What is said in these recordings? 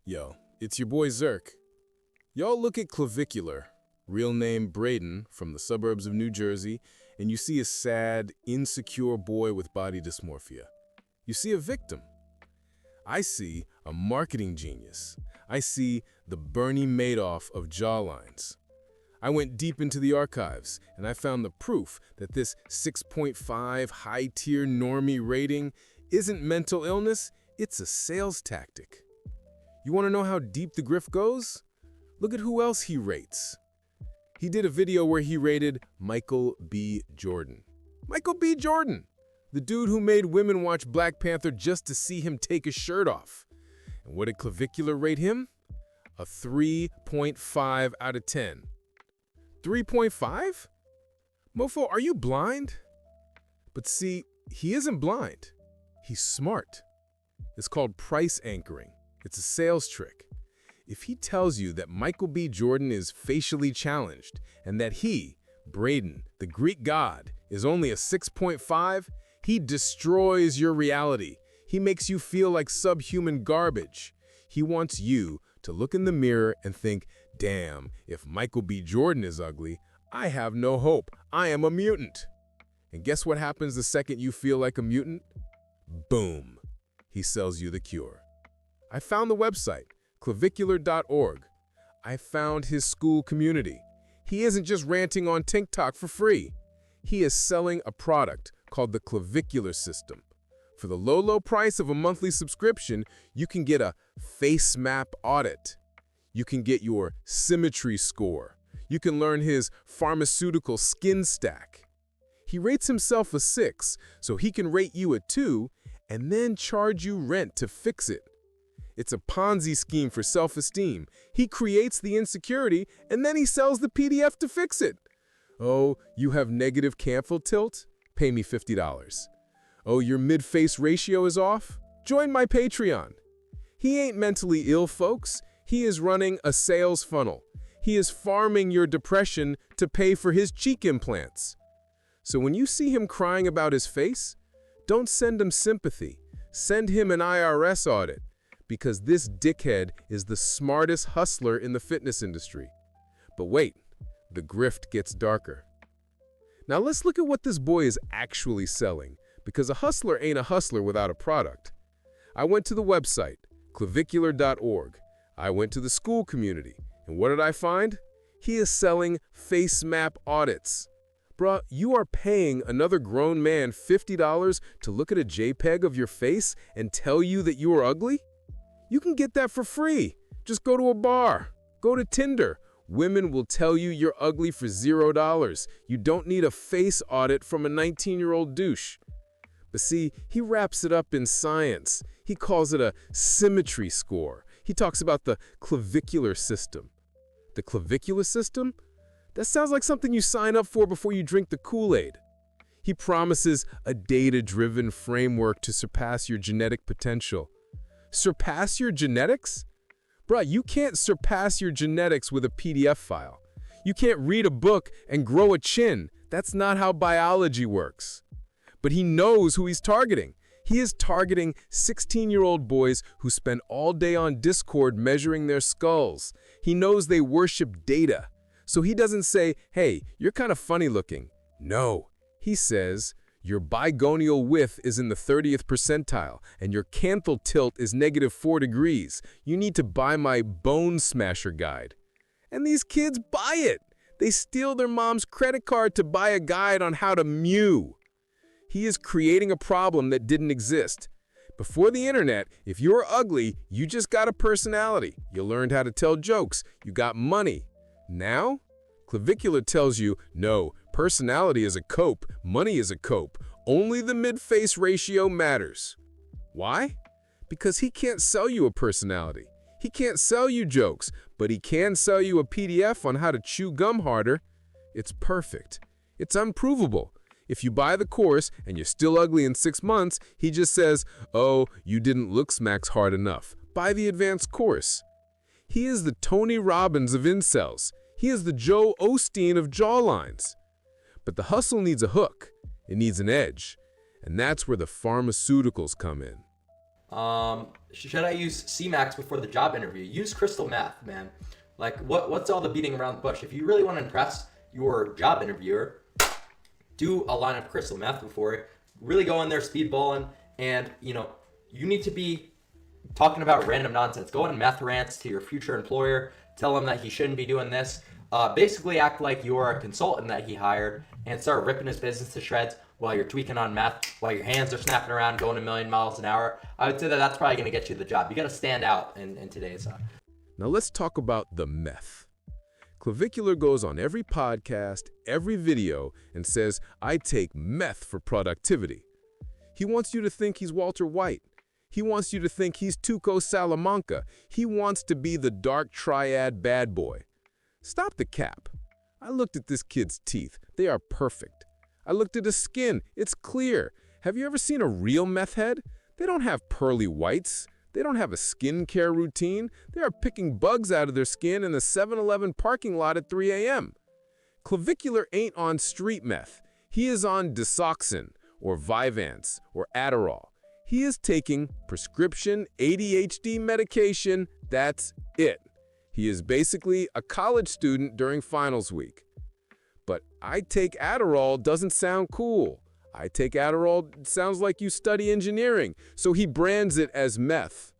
Yo, it's your boy Zerk. Y'all look at Clavicular, real name Braden, from the suburbs of New Jersey, and you see a sad, insecure boy with body dysmorphia. You see a victim. I see a marketing genius. I see the Bernie Madoff of jawlines. I went deep into the archives, and I found the proof that this 6.5 high-tier normie rating isn't mental illness, it's a sales tactic. You want to know how deep the grift goes? Look at who else he rates. He did a video where he rated Michael B. Jordan. Michael B. Jordan! The dude who made women watch Black Panther just to see him take his shirt off. And what did Clavicular rate him? A 3.5 out of 10. 3.5? Mofo, are you blind? But see, he isn't blind. He's smart. It's called price anchoring. It's a sales trick. If he tells you that Michael B. Jordan is facially challenged and that he, Braden, the Greek god, is only a 6.5, he destroys your reality. He makes you feel like subhuman garbage. He wants you to look in the mirror and think, damn, if Michael B. Jordan is ugly, I have no hope. I am a mutant. And guess what happens the second you feel like a mutant? Boom. He sells you the cure. I found the website, clavicular.org. I found his school community. He isn't just ranting on TikTok for free. He is selling a product called the Clavicular system. For the low price of a monthly subscription, you can get a face map audit. You can get your symmetry score. You can learn his pharmaceutical skin stack. He rates himself a 6, so he can rate you a 2 and then charge you rent to fix it. It's a Ponzi scheme for self-esteem. He creates the insecurity, and then he sells the PDF to fix it. Oh, you have negative canthal tilt? Pay me $50. Oh, your mid-face ratio is off? Join my Patreon. He ain't mentally ill, folks. He is running a sales funnel. He is farming your depression to pay for his cheek implants. So when you see him crying about his face, don't send him sympathy. Send him an IRS audit. Because this dickhead is the smartest hustler in the fitness industry. But wait, the grift gets darker. Now let's look at what this boy is actually selling, because a hustler ain't a hustler without a product. I went to the website, clavicular.org. I went to the school community, and what did I find? He is selling face map audits. Bruh, you are paying another grown man $50 to look at a JPEG of your face and tell you that you are ugly? You can get that for free. Just go to a bar. Go to Tinder. Women will tell you you're ugly for $0. You don't need a face audit from a 19-year-old douche. But see, he wraps it up in science. He calls it a symmetry score. He talks about the clavicular system. The clavicular system? That sounds like something you sign up for before you drink the Kool-Aid. He promises a data-driven framework to surpass your genetic potential. Surpass your genetics? Bruh, you can't surpass your genetics with a PDF file. You can't read a book and grow a chin. That's not how biology works. But he knows who he's targeting. He is targeting 16-year-old boys who spend all day on Discord measuring their skulls. He knows they worship data. So he doesn't say, hey, you're kind of funny looking. No, he says, your bigonial width is in the 30th percentile, and your canthal tilt is -4 degrees. You need to buy my Bone Smasher guide. And these kids buy it. They steal their mom's credit card to buy a guide on how to mew. He is creating a problem that didn't exist. Before the internet, if you were ugly, you just got a personality. You learned how to tell jokes. You got money. Now, Clavicular tells you, no, personality is a cope, money is a cope. Only the mid-face ratio matters. Why? Because he can't sell you a personality. He can't sell you jokes, but he can sell you a PDF on how to chew gum harder. It's perfect. It's unprovable. If you buy the course and you're still ugly in 6 months, he just says, oh, you didn't look smacks hard enough. Buy the advanced course. He is the Tony Robbins of incels. He is the Joe Osteen of jawlines. But the hustle needs a hook. It needs an edge. And that's where the pharmaceuticals come in. Should I use C-Max before the job interview? Use crystal meth, man. Like, what's all the beating around the bush? If you really want to impress your job interviewer, do a line of crystal meth before it. Really go in there speedballing, and you need to be talking about random nonsense. Go on meth rants to your future employer. Tell him that he shouldn't be doing this. Basically act like you're a consultant that he hired and start ripping his business to shreds while you're tweaking on meth, while your hands are snapping around going a million miles an hour. I would say that that's probably going to get you the job. You got to stand out in today's. Now let's talk about the meth. Clavicular goes on every podcast, every video, and says, I take meth for productivity. He wants you to think he's Walter White. He wants you to think he's Tuco Salamanca. He wants to be the dark triad bad boy. Stop the cap. I looked at this kid's teeth. They are perfect. I looked at his skin. It's clear. Have you ever seen a real meth head? They don't have pearly whites. They don't have a skincare routine. They are picking bugs out of their skin in the 7-Eleven parking lot at 3 a.m. Clavicular ain't on street meth. He is on Disoxin or Vyvanse or Adderall. He is taking prescription ADHD medication. That's it. He is basically a college student during finals week. But I take Adderall doesn't sound cool. I take Adderall, it sounds like you study engineering, so he brands it as meth.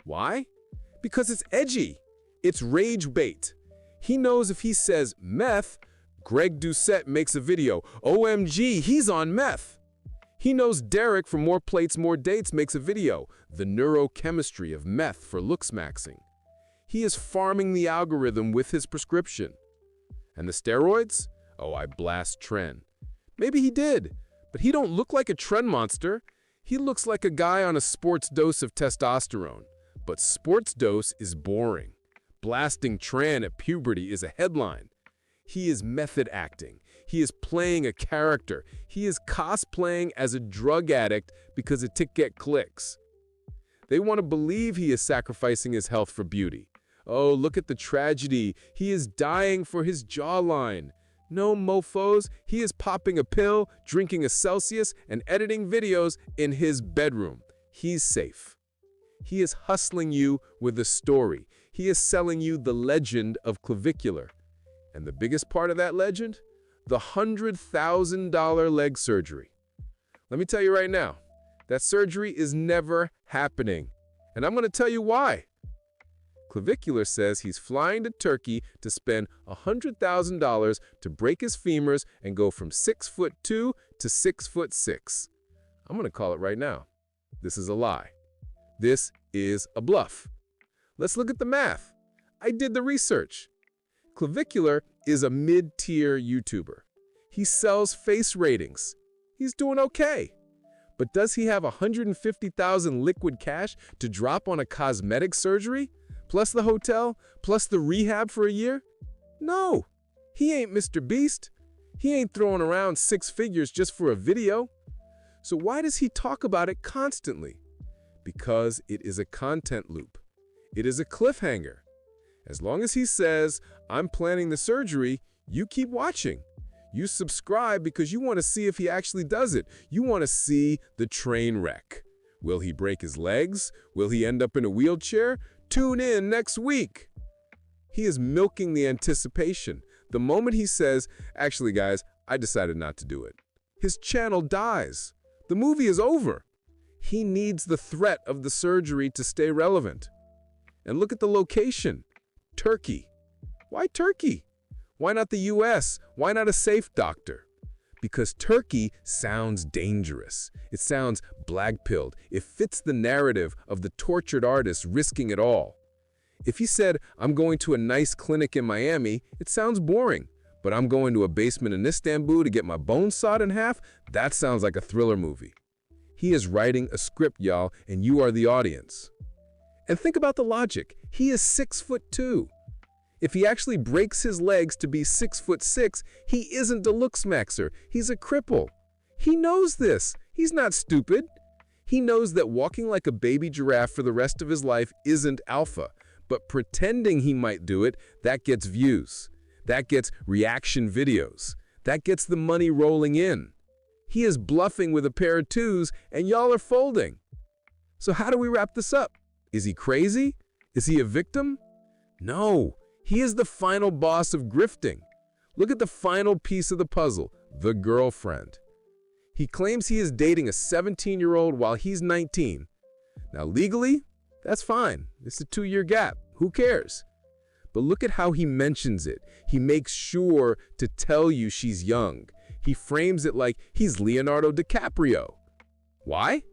Why? Because it's edgy. It's rage bait. He knows if he says meth, Greg Doucette makes a video. OMG, he's on meth. He knows Derek from More Plates, More Dates makes a video. The neurochemistry of meth for looks maxing. He is farming the algorithm with his prescription. And the steroids? Oh, I blast Tren. Maybe he did. But he don't look like a trend monster. He looks like a guy on a sports dose of testosterone. But sports dose is boring. Blasting Tran at puberty is a headline. He is method acting. He is playing a character. He is cosplaying as a drug addict because a tick get clicks. They want to believe he is sacrificing his health for beauty. Oh, look at the tragedy. He is dying for his jawline. No, mofos, he is popping a pill, drinking a Celsius, and editing videos in his bedroom. He's safe. He is hustling you with a story. He is selling you the legend of Clavicular. And the biggest part of that legend? The $100,000 leg surgery. Let me tell you right now, that surgery is never happening. And I'm going to tell you why. Clavicular says he's flying to Turkey to spend $100,000 to break his femurs and go from 6'2" to 6'6". I'm going to call it right now. This is a lie. This is a bluff. Let's look at the math. I did the research. Clavicular is a mid-tier YouTuber. He sells face ratings. He's doing okay. But does he have $150,000 liquid cash to drop on a cosmetic surgery? Plus the hotel, plus the rehab for a year? No, he ain't Mr. Beast. He ain't throwing around 6 figures just for a video. So why does he talk about it constantly? Because it is a content loop. It is a cliffhanger. As long as he says, I'm planning the surgery, you keep watching. You subscribe because you want to see if he actually does it. You want to see the train wreck. Will he break his legs? Will he end up in a wheelchair? Tune in next week. He is milking the anticipation. The moment he says, actually guys, I decided not to do it, his channel dies. The movie is over. He needs the threat of the surgery to stay relevant. And look at the location. Turkey. Why Turkey? Why not the US? Why not a safe doctor? Because Turkey sounds dangerous. It sounds black-pilled. It fits the narrative of the tortured artist risking it all. If he said, I'm going to a nice clinic in Miami, it sounds boring. But I'm going to a basement in Istanbul to get my bones sawed in half, that sounds like a thriller movie. He is writing a script, y'all, and you are the audience. And think about the logic. He is 6'2". If he actually breaks his legs to be 6'6", he isn't a looks maxer. He's a cripple. He knows this. He's not stupid. He knows that walking like a baby giraffe for the rest of his life isn't alpha. But pretending he might do it, that gets views. That gets reaction videos. That gets the money rolling in. He is bluffing with a pair of twos, and y'all are folding. So how do we wrap this up? Is he crazy? Is he a victim? No, he is the final boss of grifting. Look at the final piece of the puzzle, the girlfriend. He claims he is dating a 17-year-old while he's 19. Now legally, that's fine. It's a 2-year gap. Who cares? But look at how he mentions it. He makes sure to tell you she's young. He frames it like he's Leonardo DiCaprio. Why?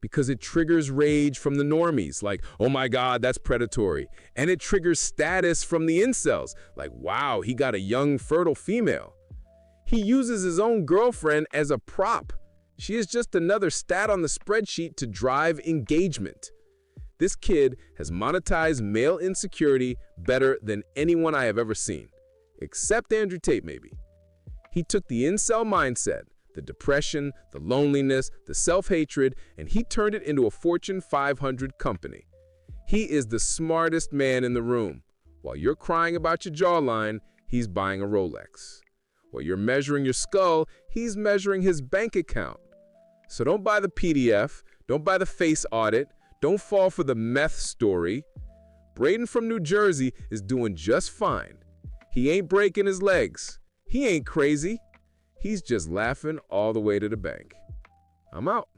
Because it triggers rage from the normies, like, oh my God, that's predatory. And it triggers status from the incels, like, wow, he got a young, fertile female. He uses his own girlfriend as a prop. She is just another stat on the spreadsheet to drive engagement. This kid has monetized male insecurity better than anyone I have ever seen, except Andrew Tate maybe. He took the incel mindset, the depression, the loneliness, the self-hatred, and he turned it into a Fortune 500 company. He is the smartest man in the room. While you're crying about your jawline, he's buying a Rolex. While you're measuring your skull, he's measuring his bank account. So don't buy the PDF, don't buy the face audit, don't fall for the meth story. Braden from New Jersey is doing just fine. He ain't breaking his legs. He ain't crazy. He's just laughing all the way to the bank. I'm out.